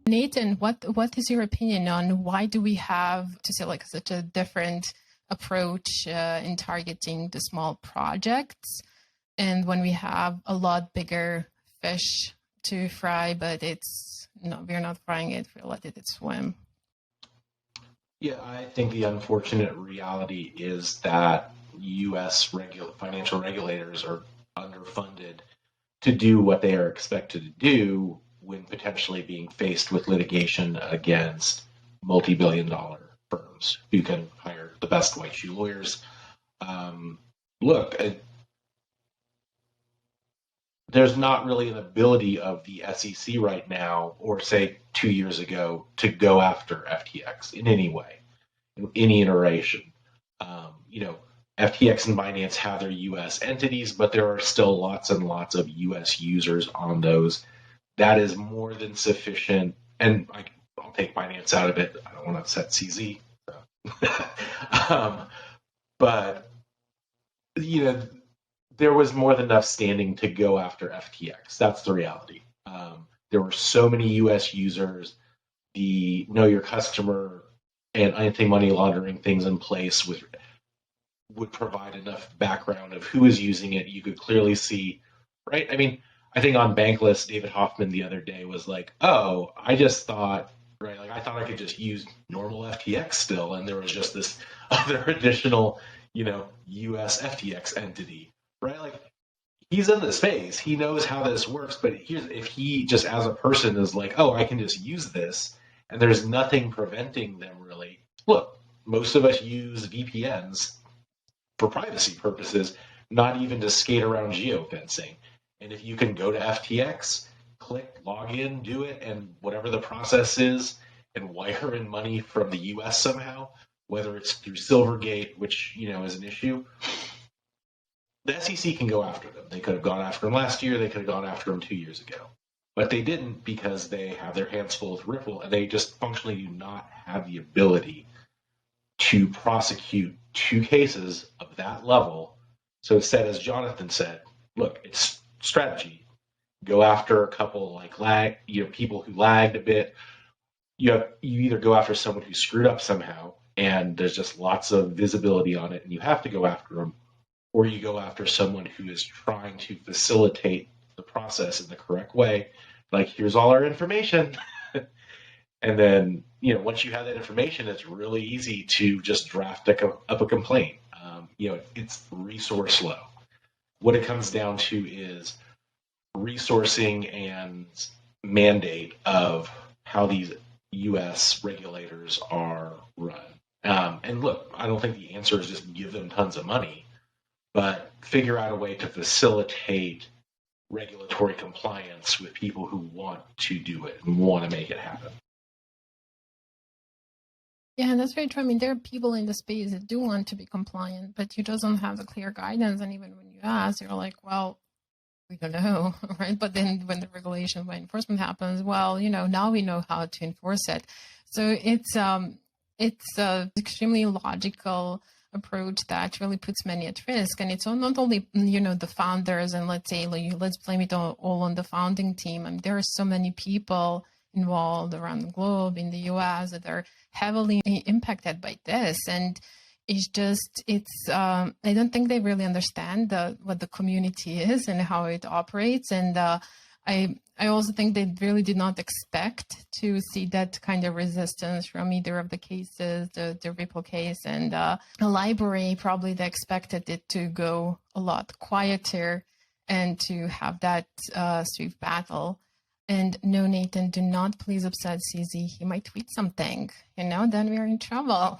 Nathan, what is your opinion on why do we have to say like such a different approach in targeting the small projects, and when we have a lot bigger fish to fry, but we're not frying it, we're letting it swim? Yeah, I think the unfortunate reality is that U.S. financial regulators are underfunded to do what they are expected to do when potentially being faced with litigation against multi-billion-dollar firms who can hire the best white shoe lawyers. Look, there's not really an ability of the SEC right now, or say 2 years ago, to go after FTX in any way, in any iteration. FTX and Binance have their U.S. entities, but there are still lots and lots of U.S. users on those. That is more than sufficient. And I'll take Binance out of it. I don't want to upset CZ. So. But, there was more than enough standing to go after FTX. That's the reality. There were so many U.S. users. The know your customer and anti-money laundering things in place would provide enough background of who is using it. You could clearly see, right? I mean, I think on Bankless, David Hoffman the other day was like, oh, I just thought, right? Like I thought I could just use normal FTX still. And there was just this other additional, US FTX entity, right? Like he's in the space. He knows how this works. But if he just as a person is like, oh, I can just use this and there's nothing preventing them really. Look, most of us use VPNs for privacy purposes, not even to skate around geofencing. And if you can go to FTX, click, log in, do it, and whatever the process is, and wire in money from the US somehow, whether it's through Silvergate, which, is an issue, the SEC can go after them. They could have gone after them last year. They could have gone after them 2 years ago. But they didn't because they have their hands full with Ripple, and they just functionally do not have the ability to prosecute 2 cases of that level. So instead, as Jonathan said, look, it's strategy. Go after a couple people who lagged a bit. You either go after someone who screwed up somehow, and there's just lots of visibility on it, and you have to go after them, or you go after someone who is trying to facilitate the process in the correct way. Like, here's all our information. And then, once you have that information, it's really easy to just draft up a complaint. It's resource low. What it comes down to is resourcing and mandate of how these U.S. regulators are run. And look, I don't think the answer is just give them tons of money, but figure out a way to facilitate regulatory compliance with people who want to do it and want to make it happen. Yeah, that's very true. I mean, there are people in the space that do want to be compliant, but you just don't have the clear guidance. And even when you ask, you're like, well, we don't know, right? But then when the regulation, when enforcement happens, well, now we know how to enforce it. So it's a extremely logical approach that really puts many at risk. And it's not only, the founders and let's blame it all on the founding team. I mean, there are so many people involved around the globe in the US that are heavily impacted by this. And I don't think they really understand what the community is and how it operates. And I also think they really did not expect to see that kind of resistance from either of the cases, the Ripple case and the library. Probably they expected it to go a lot quieter and to have that swift battle. And no, Nathan, do not please upset CZ. He might tweet something, then we are in trouble.